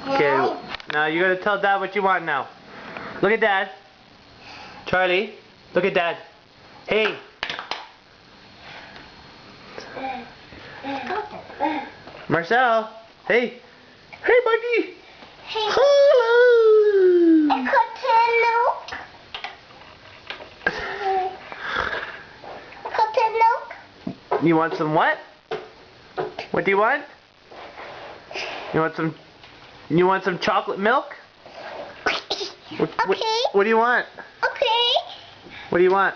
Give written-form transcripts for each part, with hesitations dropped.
Okay, now you gotta tell Dad what you want now. Look at Dad. Charlie, look at Dad. Hey. Marcel, hey. Hey, buddy. Hey. Hello. You want some what? What do you want? You want some chocolate milk? What do you want? Okay. What do you want?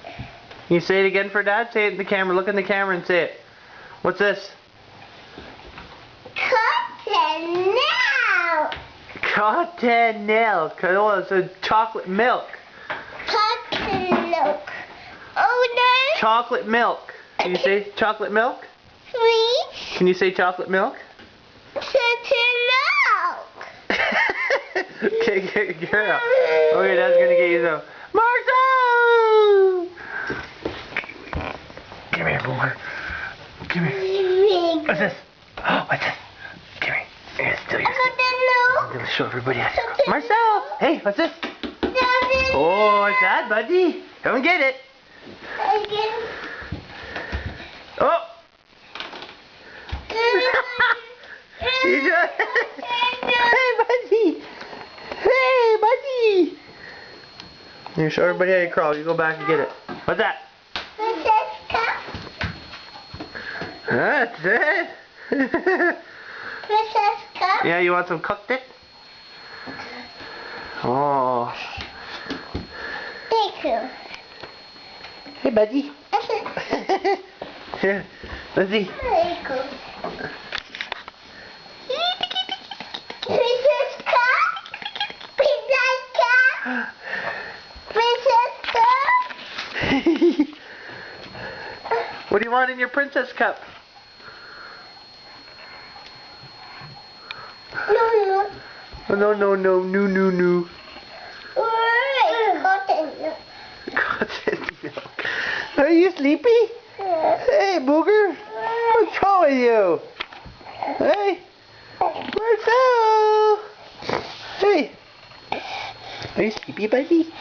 Can you say it again for Dad? Say it in the camera. Look in the camera and say it. What's this? Cotton milk. Cotton milk. Oh, it's a chocolate milk. Cotton milk. Oh no. Chocolate milk. Can you say chocolate milk? Sweet. Can you say chocolate milk? Cotton milk. Okay, get her out. Okay, Dad's gonna get you some. Marcel! Come here, Boomer. Come here. What's this? Oh, what's this? Come here. Here, still here. I'm gonna show everybody how to go. Marcel! Hey, what's this? Oh, what's that, buddy? Come and get it. Oh! Hey, buddy! Hey, buddy! You show everybody how you crawl. You go back and get it. What's that? That's it. Yeah, you want some cooked it? Oh. Thank you. Hey, buddy. Here, let's see. Thank you. Princess Cup? Princess Cup? What do you want in your princess cup? No. Oh, no. Cotton milk. Cotton milk. Are you sleepy? Hey, Booger. What's wrong with you? Hey. Marcel. Hey. Are you sleepy, buddy?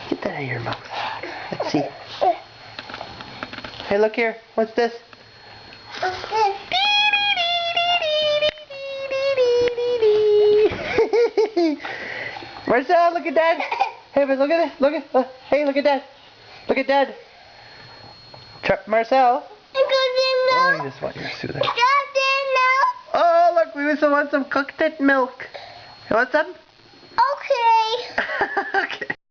Get that out of your mouth. Let's see. Hey, look here. What's this? Marcel, look at Dad. Hey, but look at it. Hey, look at Dad. Look at Dad. Marcel. Oh, you just want your suit. Oh, look, we also want some cooked milk. You want some?